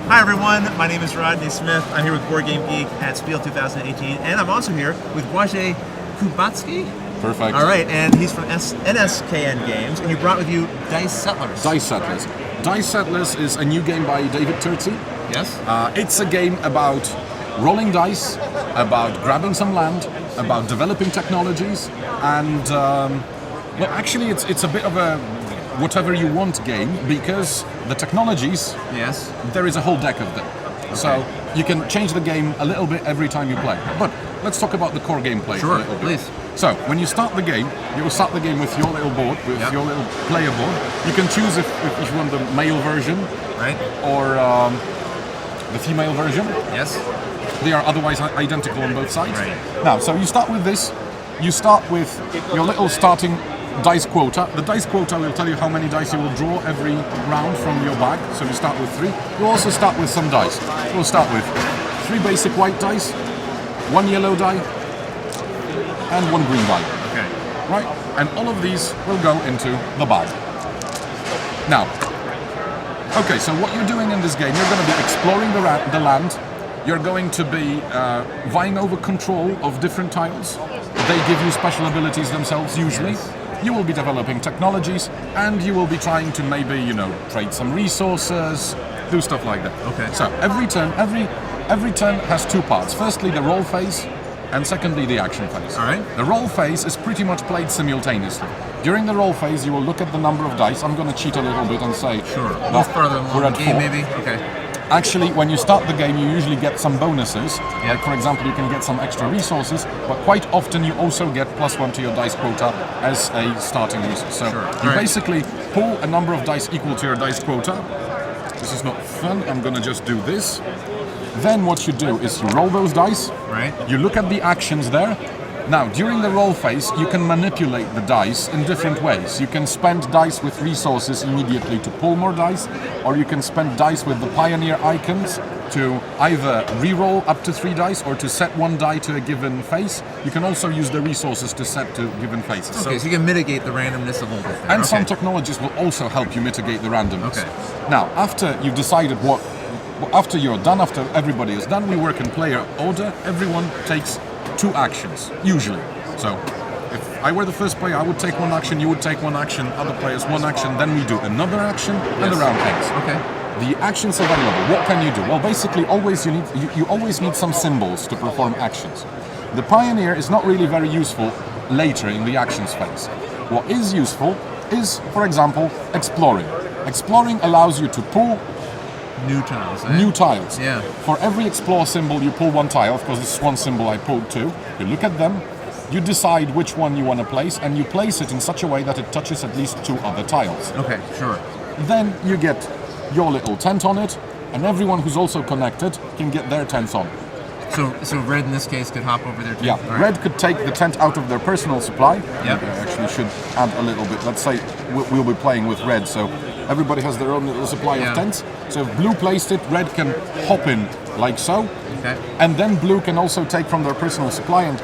Hi everyone, my name is Rodney Smith. I'm here with Board Game Geek at SPIEL 2018, and I'm also here with Wojciech Kubatsky. Perfect. All right, and he's from NSKN Games, and you brought with you Dice Settlers. Dice Settlers. Dice Settlers is a new game by David Turtsey. Yes. It's a game about rolling dice, about grabbing some land, about developing technologies, and well, actually, it's a bit of a whatever you want game because the technologies. Yes. There is a whole deck of them, okay. So you can change the game a little bit every time you play. But let's talk about the core gameplay. Sure, a little bit. please. So when you start the game, you will start the game with your little board, with your little player board. You can choose if you want the male version, right, or the female version. Yes. They are otherwise identical on both sides. Right. Now, so you start with this. You start with your little starting dice quota. The dice quota will tell you how many dice you will draw every round from your bag. So you start with 3. You also start with some dice. We'll start with 3 basic white dice, 1 yellow die, and 1 green die. Okay. Right? And all of these will go into the bag. Now, okay, so what you're doing in this game, you're going to be exploring the land. You're going to be vying over control of different tiles. They give you special abilities themselves, usually. Yes. You will be developing technologies, and you will be trying to maybe, trade some resources, do stuff like that. Okay. So every turn has 2 parts. Firstly, the roll phase, and secondly, the action phase. All right. The roll phase is pretty much played simultaneously. During the roll phase, you will look at the number of dice. I'm going to cheat a little bit and say, sure. Move further along we're at the game, 4. maybe. Okay. Actually, when you start the game, you usually get some bonuses. Yeah. Like, for example, you can get some extra resources, but quite often you also get +1 to your dice quota as a starting resource. So you basically pull a number of dice equal to your dice quota. This is not fun. I'm going to just do this. Then what you do is you roll those dice. Right. You look at the actions there. Now, during the roll phase, you can manipulate the dice in different ways. You can spend dice with resources immediately to pull more dice, or you can spend dice with the pioneer icons to either re-roll up to 3 dice or to set 1 die to a given face. You can also use the resources to set to given faces. Okay, so you can mitigate the randomness a little bit there. And some technologies will also help you mitigate the randomness. Okay. Now, after you've decided after you're done, after everybody is done, we work in player order. Everyone takes 2 actions, usually. So, if I were the first player, I would take 1 action, you would take 1 action, other players 1 action, then we do another action, and the round ends. Okay. The actions available, what can you do? Well, basically, you always need some symbols to perform actions. The pioneer is not really very useful later in the actions phase. What is useful is, for example, exploring. Exploring allows you to pull new tiles. New tiles. Yeah. For every explore symbol, you pull 1 tile. Of course, this is 1 symbol, I pulled 2. You look at them, you decide which one you want to place, and you place it in such a way that it touches at least 2 other tiles. Okay, sure. Then you get your little tent on it, and everyone who's also connected can get their tents on. So red in this case could hop over there too? Yeah, right. red could take the tent out of their personal supply. Yep. I actually should add a little bit. Let's say we'll be playing with red, so everybody has their own little supply of tents. So if blue placed it, red can hop in like so. Okay. And then blue can also take from their personal supply and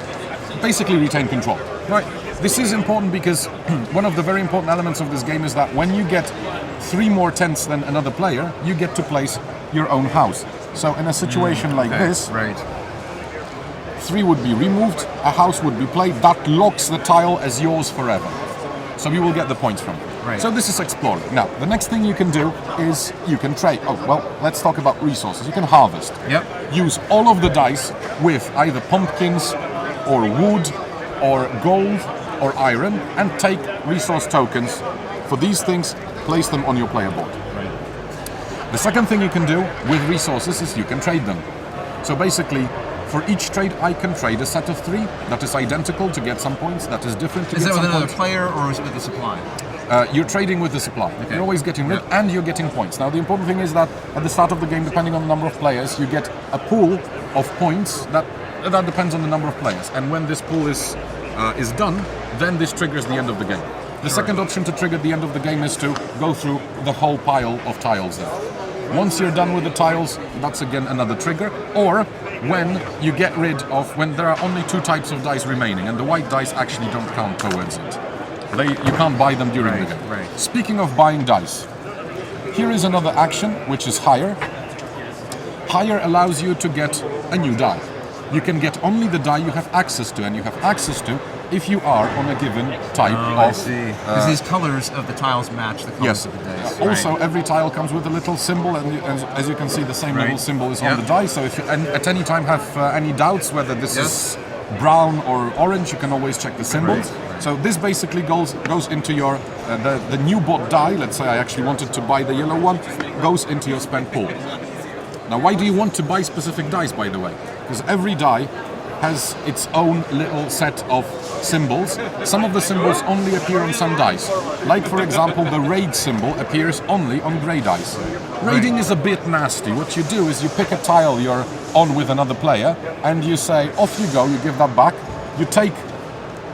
basically retain control. Right. This is important because one of the very important elements of this game is that when you get 3 more tents than another player, you get to place your own house. So in a situation like this, 3 would be removed, a house would be played, that locks the tile as yours forever. So you will get the points from it. Right. So this is exploring. Now, the next thing you can do is you can trade. Oh, well, let's talk about resources. You can harvest. Yep. Use all of the dice with either pumpkins or wood or gold or iron and take resource tokens for these things, place them on your player board. Right. The second thing you can do with resources is you can trade them. So basically, for each trade, I can trade a set of 3 that is identical to get some points, that is different to get some points. Is that with another player or is it with the supply? You're trading with the supply. Okay. You're always getting rid and you're getting points. Now the important thing is that at the start of the game, depending on the number of players, you get a pool of points that depends on the number of players. And when this pool is done, then this triggers the end of the game. The second option to trigger the end of the game is to go through the whole pile of tiles there. Once you're done with the tiles, that's again another trigger. Or when you get rid of, when there are only 2 types of dice remaining, and the white dice actually don't count towards it. You can't buy them during the game. Right. Speaking of buying dice, here is another action which is higher. higher allows you to get a new die. You can get only the die you have access to, and you have access to if you are on a given type of... I see. Because these colors of the tiles match the colors Yes. of the dice. Also, every tile comes with a little symbol, and as you can see, the same little symbol is on the die. So if you at any time have any doubts whether this is brown or orange, you can always check the symbols. So this basically goes into your the new bought die. Let's say I actually wanted to buy the yellow one, goes into your spent pool. Now, why do you want to buy specific dice, by the way? Because every die has its own little set of symbols. Some of the symbols only appear on some dice. Like, for example, the raid symbol appears only on grey dice. Raiding is a bit nasty. What you do is you pick a tile you're on with another player, and you say, off you go, you give that back, you take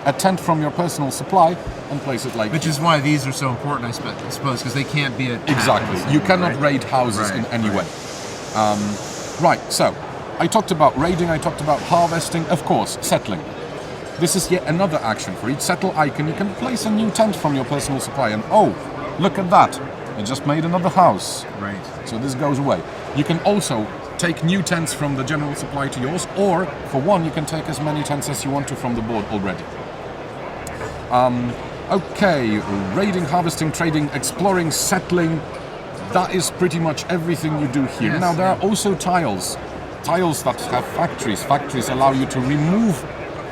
a tent from your personal supply and place it like... Which is why these are so important, I suppose, because they can't be a... Exactly. You cannot raid houses in any way. Right, so I talked about raiding, I talked about harvesting, of course, settling. This is yet another action. For each settle icon, you can place a new tent from your personal supply, and oh, look at that, I just made another house. Right. So this goes away. You can also take new tents from the general supply to yours, or for one, you can take as many tents as you want to from the board already. Okay, raiding, harvesting, trading, exploring, settling. That is pretty much everything you do here. Now, there are also tiles that have factories. Factories allow you to remove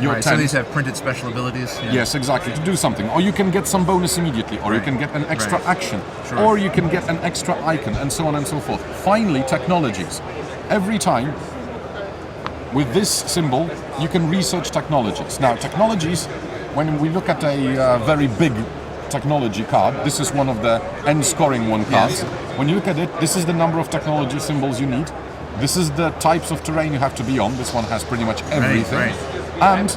your tent. So these have printed special abilities? Yes, exactly, to do something. Or you can get some bonus immediately, or you can get an extra action, or you can get an extra icon, and so on and so forth. Finally, technologies. Every time, with this symbol, you can research technologies. Now, technologies, when we look at a very big technology card, this is one of the end scoring one cards. When you look at it, this is the number of technology symbols you need. This is the types of terrain you have to be on. This one has pretty much everything. And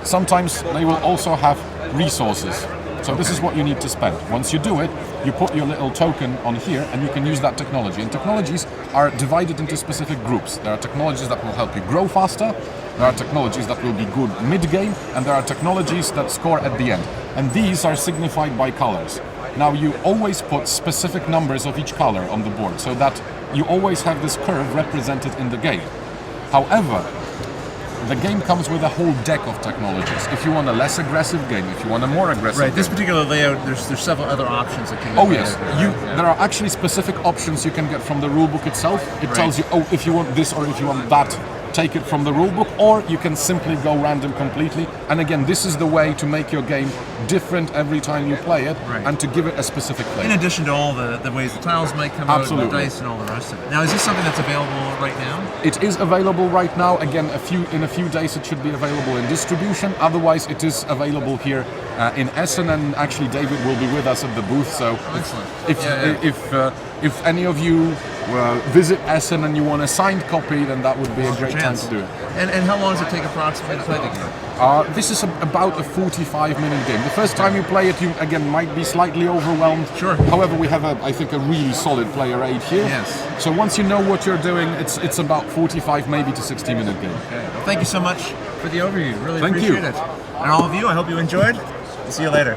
sometimes they will also have resources. So this is what you need to spend. Once you do it, you put your little token on here and you can use that technology. And technologies are divided into specific groups. There are technologies that will help you grow faster, there are technologies that will be good mid-game, and there are technologies that score at the end. And these are signified by colors. Now, you always put specific numbers of each color on the board so that you always have this curve represented in the game. However, the game comes with a whole deck of technologies. If you want a less aggressive game, if you want a more aggressive game. This particular layout, there's several other options that can be there are actually specific options you can get from the rulebook itself. It tells you, oh, if you want this or if you want that, take it from the rulebook, or you can simply go random completely. And again, this is the way to make your game different every time you play it, and to give it a specific flavor. In addition to all the ways the tiles might come out, and the dice and all the rest of it. Now, is this something that's available right now? It is available right now. Again, in a few days it should be available in distribution. Otherwise, it is available here in Essen, and actually David will be with us at the booth. So if any of you visit Essen and you want a signed copy, then that would be a great time to do it. And how long does it take approximately to play the game? This is about a 45-minute game. The first time you play it, you again might be slightly overwhelmed. Sure. However, we have I think a really solid player aid here. Yes. So once you know what you're doing, it's about 45, maybe to 60-minute game. Okay. Well, thank you so much for the overview. Really Thank appreciate you. it. And all of you, I hope you enjoyed. See you later.